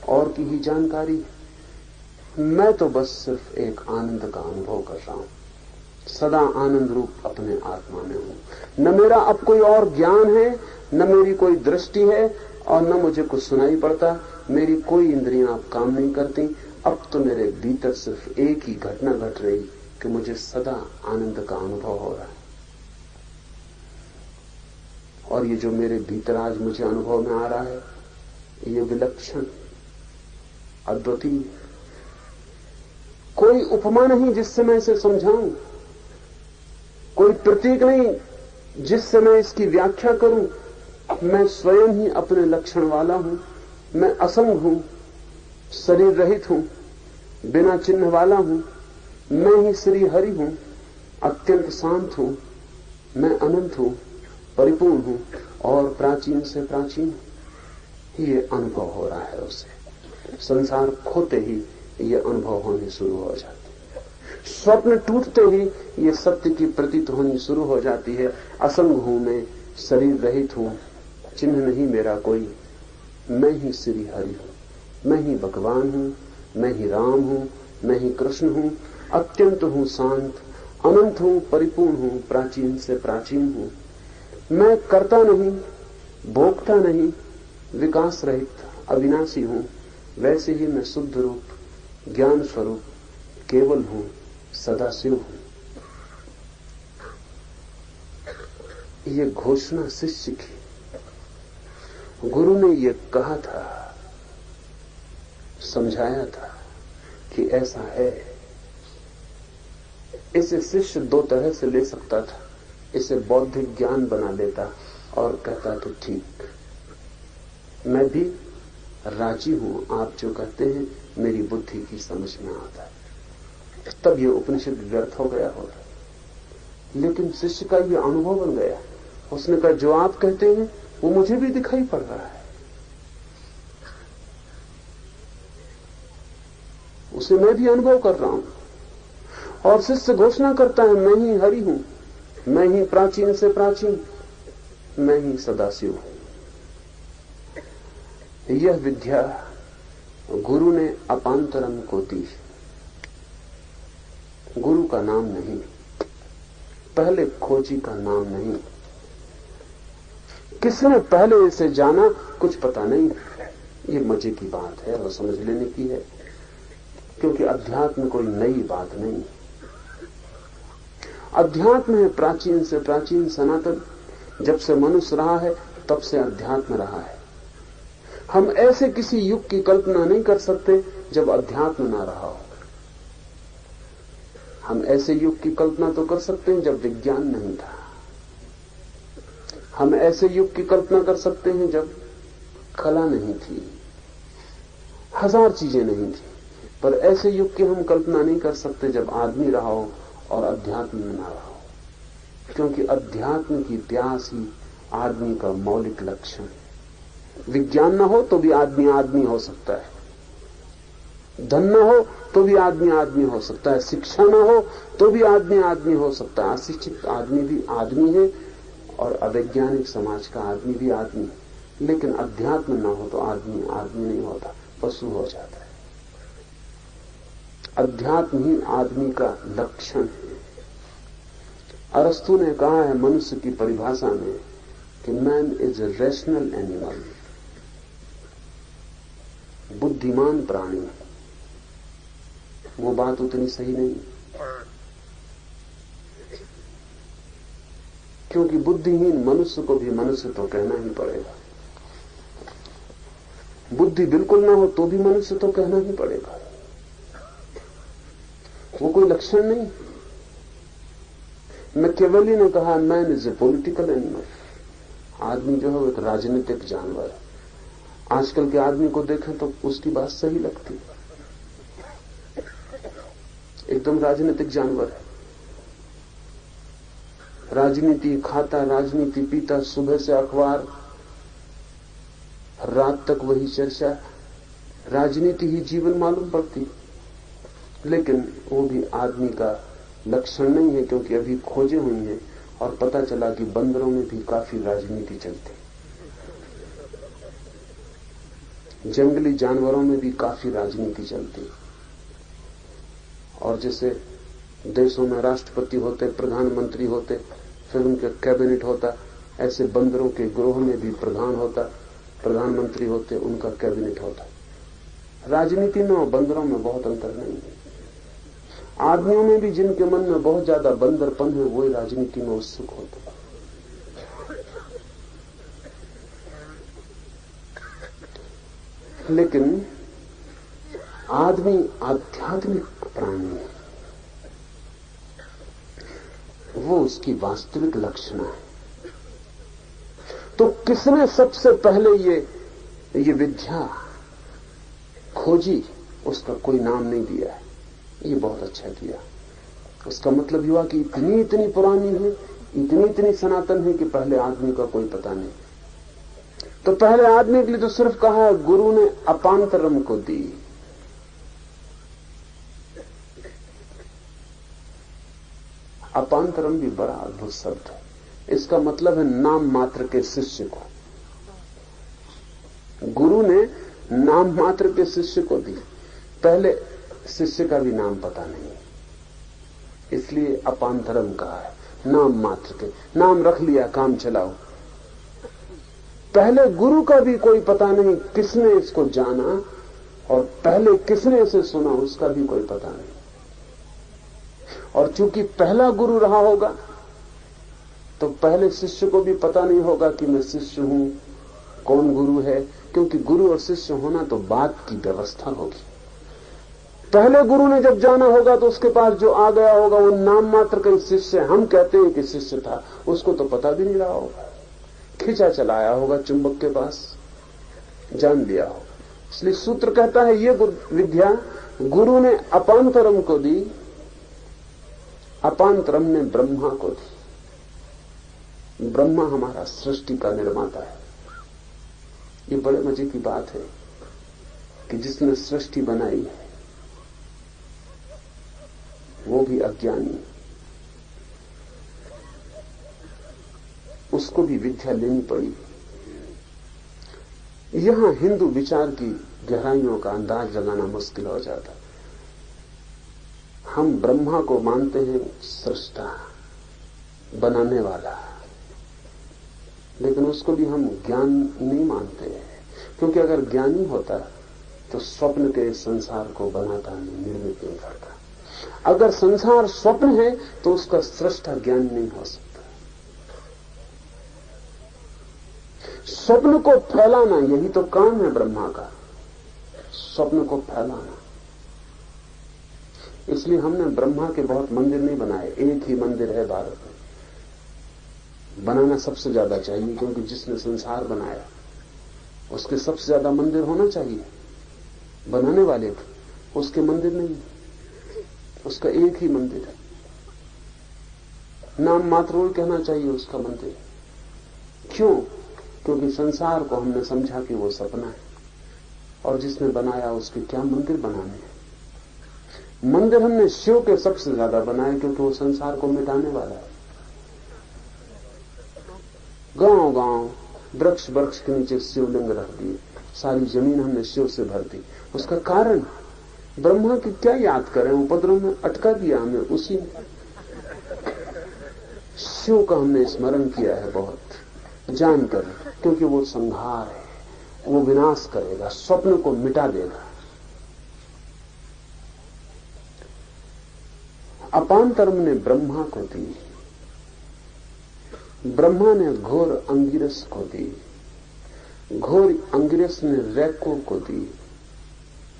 और की ही जानकारी। मैं तो बस सिर्फ एक आनंद का अनुभव कर रहा हूं, सदा आनंद रूप अपने आत्मा में हूं। न मेरा अब कोई और ज्ञान है, न मेरी कोई दृष्टि है, और न मुझे कुछ सुनाई पड़ता। मेरी कोई इंद्रियां अब काम नहीं करती। अब तो मेरे भीतर सिर्फ एक ही घटना घट रही कि मुझे सदा आनंद का अनुभव हो रहा है। और ये जो मेरे भीतर आज मुझे अनुभव में आ रहा है, ये विलक्षण, अद्वितीय, कोई उपमा नहीं जिससे मैं इसे समझाऊं, कोई प्रतीक नहीं जिससे मैं इसकी व्याख्या करूं। मैं स्वयं ही अपने लक्षण वाला हूं। मैं असंग हूं, शरीर रहित हूं, बिना चिन्ह वाला हूं। मैं ही श्री हरि हूं, अत्यंत शांत हूं। मैं अनंत हूं, परिपूर्ण हूं और प्राचीन से प्राचीन। ये अनुभव हो रहा है उसे। संसार खोते ही ये अनुभव होने शुरू हो जाते हैं। स्वप्न टूटते ही ये सत्य की प्रतीत होनी शुरू हो जाती है। असंग हूं मैं, शरीर रहित हूं, चिन्ह नहीं मेरा कोई। मैं ही श्री हरि हूं, मैं ही भगवान हूं, मैं ही राम हूं, मैं ही कृष्ण हूं। अत्यंत हूं शांत, अनंत हूं, परिपूर्ण हूं, प्राचीन से प्राचीन हूं। मैं करता नहीं, भोगता नहीं, विकास रहित, अविनाशी हूं। वैसे ही मैं शुद्ध रूप, ज्ञान स्वरूप, केवल हूं, सदाशिव हूं। ये घोषणा शिष्य की। गुरु ने ये कहा था, समझाया था कि ऐसा है। इसे शिष्य दो तरह से ले सकता था। इसे बौद्धिक ज्ञान बना लेता और कहता तो ठीक, मैं भी राजी हूं, आप जो कहते हैं मेरी बुद्धि की समझ में आता है। तब ये उपनिषद व्यर्थ हो गया होता। लेकिन शिष्य का ये अनुभव बन गया। उसने कहा जो आप कहते हैं वो मुझे भी दिखाई पड़ रहा है, उसे मैं भी अनुभव कर रहा हूं। और शिष्य घोषणा करता है, मैं ही हरि हूं, मैं ही प्राचीन से प्राचीन, मैं ही सदाशिव हूं। यह विद्या गुरु ने अपांतरम को दी। गुरु का नाम नहीं, पहले खोजी का नाम नहीं। किसने पहले इसे जाना कुछ पता नहीं। ये मजे की बात है और समझ लेने की है, क्योंकि अध्यात्म कोई नई बात नहीं। अध्यात्म है प्राचीन से प्राचीन, सनातन। जब से मनुष्य रहा है तब से अध्यात्म रहा है। हम ऐसे किसी युग की कल्पना नहीं कर सकते जब अध्यात्म ना रहा हो। हम ऐसे युग की कल्पना तो कर सकते हैं जब विज्ञान नहीं था। हम ऐसे युग की कल्पना कर सकते हैं जब कला नहीं थी, हजार चीजें नहीं थी। पर ऐसे युग की हम कल्पना नहीं कर सकते जब आदमी रहा हो और अध्यात्म में ना रहा हो, क्योंकि अध्यात्म की प्यास ही आदमी का मौलिक लक्षण है। विज्ञान ना हो तो भी आदमी आदमी हो सकता है, धन न हो तो भी आदमी आदमी हो सकता है, शिक्षा न हो तो भी आदमी आदमी हो सकता है। अशिक्षित आदमी भी आदमी है और अवैज्ञानिक समाज का आदमी भी आदमी है। लेकिन अध्यात्म न हो तो आदमी आदमी नहीं होता, पशु हो जाता है। अध्यात्म ही आदमी का लक्षण है। अरस्तु ने कहा है मनुष्य की परिभाषा में कि man is a rational animal, बुद्धिमान प्राणी। वो बात उतनी सही नहीं, क्योंकि बुद्धिहीन मनुष्य को भी मनुष्य तो कहना ही पड़ेगा। बुद्धि बिल्कुल ना हो तो भी मनुष्य तो कहना ही पड़ेगा। वो कोई लक्षण नहीं। मैकियावेली ने कहा man is a political animal. आदमी जो है वो एक राजनीतिक जानवर है। आजकल के आदमी को देखें तो उसकी बात सही लगती है, एकदम राजनीतिक जानवर है। राजनीति खाता, राजनीति पीता, सुबह से अखबार, रात तक वही चर्चा। राजनीति ही जीवन मालूम पड़ती, लेकिन वो भी आदमी का लक्षण नहीं है, क्योंकि अभी खोजें हुई हैं और पता चला कि बंदरों में भी काफी राजनीति चलती। जंगली जानवरों में भी काफी राजनीति चलती है। और जैसे देशों में राष्ट्रपति होते, प्रधानमंत्री होते, फिर उनका कैबिनेट होता, ऐसे बंदरों के ग्रोह में भी प्रधान होता, प्रधानमंत्री होते, उनका कैबिनेट होता। राजनीति में और बंदरों में बहुत अंतर नहीं है। आदमियों में भी जिनके मन में बहुत ज्यादा बंदरपन है, वही राजनीति में उत्सुक होते। लेकिन आदमी आध्यात्मिक प्राणी है, वो उसकी वास्तविक लक्षण है। तो किसने सबसे पहले ये विद्या खोजी? उसका कोई नाम नहीं दिया है। ये बहुत अच्छा किया। उसका मतलब हुआ कि इतनी इतनी पुरानी है, इतनी इतनी सनातन है कि पहले आदमी का कोई पता नहीं। तो पहले आदमी के लिए तो सिर्फ कहा है, गुरु ने अपांतरम को दी। अपांतरम भी बड़ा अद्भुत शब्द है। इसका मतलब है नाम मात्र के शिष्य को। गुरु ने नाम मात्र के शिष्य को दी। पहले शिष्य का भी नाम पता नहीं, इसलिए अपांतरम कहा है। नाम मात्र के, नाम रख लिया, काम चलाओ। पहले गुरु का भी कोई पता नहीं, किसने इसको जाना, और पहले किसने इसे सुना, उसका भी कोई पता नहीं। और चूंकि पहला गुरु रहा होगा, तो पहले शिष्य को भी पता नहीं होगा कि मैं शिष्य हूं, कौन गुरु है, क्योंकि गुरु और शिष्य होना तो बाद की व्यवस्था होगी। पहले गुरु ने जब जाना होगा तो उसके पास जो आ गया होगा वो नाम मात्र का शिष्य, हम कहते हैं कि शिष्य था, उसको तो पता भी नहीं रहा होगा। खींचा चलाया होगा चुंबक के पास, जान लिया होगा। इसलिए सूत्र कहता है ये विद्या गुरु ने अपांतरम को दी, अपांतरम ने ब्रह्मा को दी। ब्रह्मा हमारा सृष्टि का निर्माता है। ये बड़े मजे की बात है कि जिसने सृष्टि बनाई है वो भी अज्ञानी, उसको भी विद्या लेनी पड़ी। यहां हिंदू विचार की गहराइयों का अंदाज लगाना मुश्किल हो जाता। हम ब्रह्मा को मानते हैं सृष्टा, बनाने वाला, लेकिन उसको भी हम ज्ञान नहीं मानते हैं, क्योंकि अगर ज्ञानी होता तो स्वप्न के संसार को बनाता नहीं, निर्मित नहीं करता। अगर संसार स्वप्न है तो उसका सृष्टा ज्ञान नहीं हो सकता। स्वप्न को फैलाना, यही तो काम है ब्रह्मा का, स्वप्न को फैलाना। इसलिए हमने ब्रह्मा के बहुत मंदिर नहीं बनाए, एक ही मंदिर है भारत में। बनाना सबसे ज्यादा चाहिए, क्योंकि जिसने संसार बनाया उसके सबसे ज्यादा मंदिर होना चाहिए। बनाने वाले को उसके मंदिर नहीं, उसका एक ही मंदिर है। नाम मात्र कहना चाहिए उसका मंदिर। क्यों? क्योंकि संसार को हमने समझा कि वो सपना है, और जिसने बनाया उसके क्या मंदिर बनाने हैं। मंदिर हमने शिव के सबसे ज्यादा बनाए, क्योंकि वो संसार को मिटाने वाला है। गांव गांव वृक्ष वृक्ष के नीचे शिवलिंग रख दिए, सारी जमीन हमने शिव से भर दी। उसका कारण ब्रह्मा की क्या याद करें, उपद्रव में अटका दिया हमें उसी में। शिव का हमने स्मरण किया है बहुत जानकर, क्योंकि वो संहार है, वो विनाश करेगा, स्वप्न को मिटा देगा। अपांतरम ने ब्रह्मा को दी, ब्रह्मा ने घोर अंगिरस को दी, घोर अंगिरस ने रैको को दी,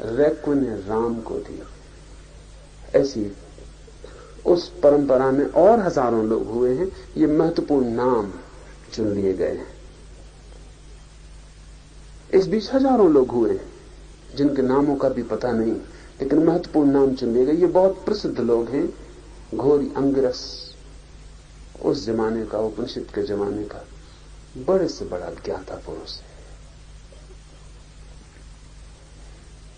रैको ने राम को दी। ऐसी उस परंपरा में और हजारों लोग हुए हैं। ये महत्वपूर्ण नाम चुन लिए गए हैं। इस बीच हजारों लोग हुए हैं जिनके नामों का भी पता नहीं, लेकिन महत्वपूर्ण नाम चुन लिए गए। ये बहुत प्रसिद्ध लोग हैं। घोरी अंगिरस उस जमाने का, उपनिषद के जमाने का बड़े से बड़ा ज्ञाता पुरुष है।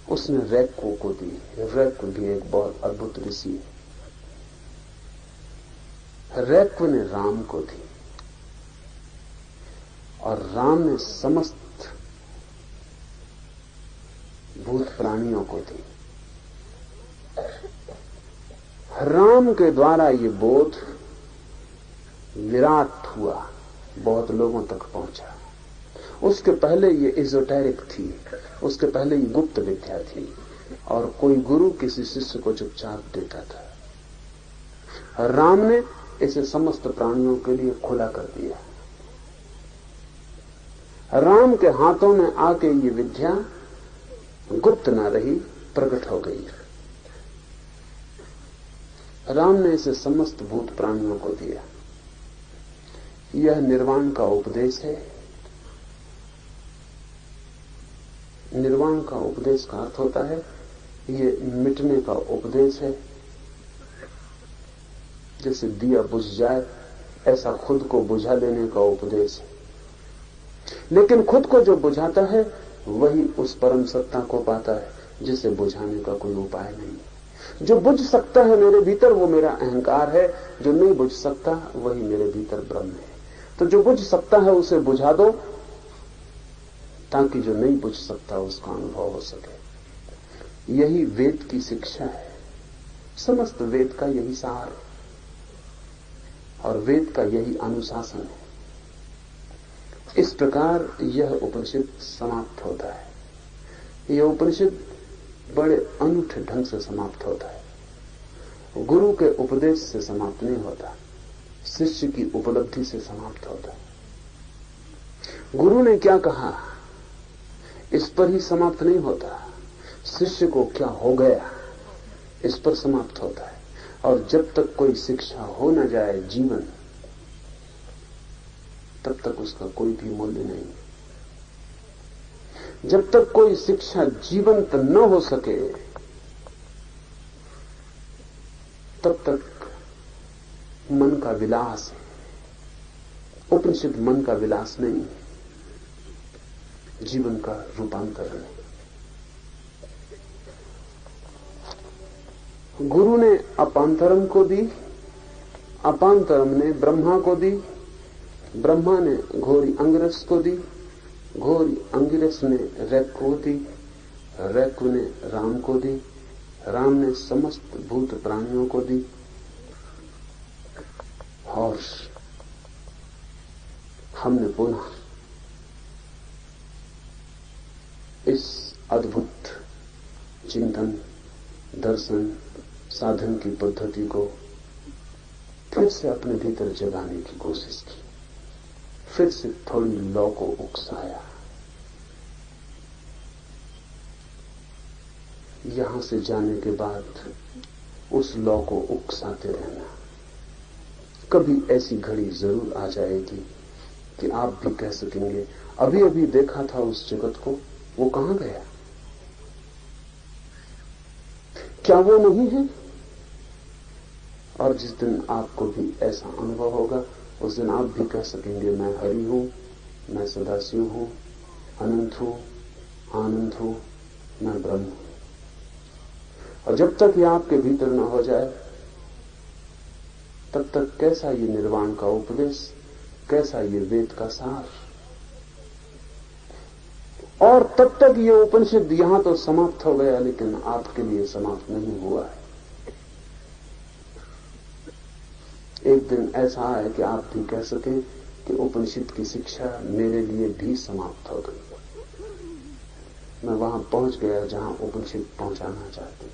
उसने रैको को दी। रैको भी एक बहुत अद्भुत ऋषि है। रैको ने राम को दी, और राम ने समस्त भूत प्राणियों को दी। राम के द्वारा ये बोध विराट हुआ, बहुत लोगों तक पहुंचा। उसके पहले ये एजोटेरिक थी, उसके पहले ये गुप्त विद्या थी, और कोई गुरु किसी शिष्य को चुपचाप देता था। राम ने इसे समस्त प्राणियों के लिए खुला कर दिया। राम के हाथों में आके ये विद्या गुप्त न रही, प्रकट हो गई। राम ने इसे समस्त भूत प्राणियों को दिया। यह निर्वाण का उपदेश है। निर्वाण का उपदेश का अर्थ होता है ये मिटने का उपदेश है। जैसे दिया बुझ जाए ऐसा खुद को बुझा लेने का उपदेश है। लेकिन खुद को जो बुझाता है वही उस परम सत्ता को पाता है जिसे बुझाने का कोई उपाय नहीं। जो बुझ सकता है मेरे भीतर वो मेरा अहंकार है, जो नहीं बुझ सकता वही मेरे भीतर ब्रह्म है। तो जो बुझ सकता है उसे बुझा दो ताकि जो नहीं बुझ सकता उसका अनुभव हो सके। यही वेद की शिक्षा है। समस्त वेद का यही सार है और वेद का यही अनुशासन है। इस प्रकार यह उपनिषद समाप्त होता है। यह उपनिषद बड़े अनूठे ढंग से समाप्त होता है। गुरु के उपदेश से समाप्त नहीं होता, शिष्य की उपलब्धि से समाप्त होता है। गुरु ने क्या कहा इस पर ही समाप्त नहीं होता, शिष्य को क्या हो गया इस पर समाप्त होता है। और जब तक कोई शिक्षा हो न जाए जीवन, तब तक उसका कोई भी मूल्य नहीं। जब तक कोई शिक्षा जीवंत न हो सके तब तक मन का विलास है। उपनिषद मन का विलास नहीं है, जीवन का रूपांतरण है। गुरु ने अपांतरम को दी, अपांतरम ने ब्रह्मा को दी, ब्रह्मा ने घोरी अंगिरस को दी, घोरी अंगिरस ने रैक को दी, रैक ने राम को दी, राम ने समस्त भूत प्राणियों को दी। और हमने पुनः इस अद्भुत चिंतन, दर्शन, साधन की पद्धति को फिर से अपने भीतर जगाने की कोशिश की। फिर से थोड़ी लौ को उकसाया। यहां से जाने के बाद उस लौ को उकसाते रहना। कभी ऐसी घड़ी जरूर आ जाएगी कि आप भी कह सकेंगे अभी अभी देखा था उस जगत को, वो कहां गया? क्या वो नहीं है? और जिस दिन आपको भी ऐसा अनुभव होगा उस दिन आप भी कह सकेंगे मैं हरि हूं, मैं सदाशिव हूं, अनंत हूं, आनंद हूं, मैं ब्रह्म हूं। और जब तक ये आपके भीतर न हो जाए तब तक कैसा ये निर्वाण का उपदेश, कैसा ये वेद का सार। और तब तक ये उपनिषद यहां तो समाप्त हो गया लेकिन आपके लिए समाप्त नहीं हुआ है। एक दिन ऐसा है कि आप भी कह सकें कि उपनिषद की शिक्षा मेरे लिए भी समाप्त हो गई। मैं वहां पहुंच गया जहां उपनिषद पहुंचाना चाहती।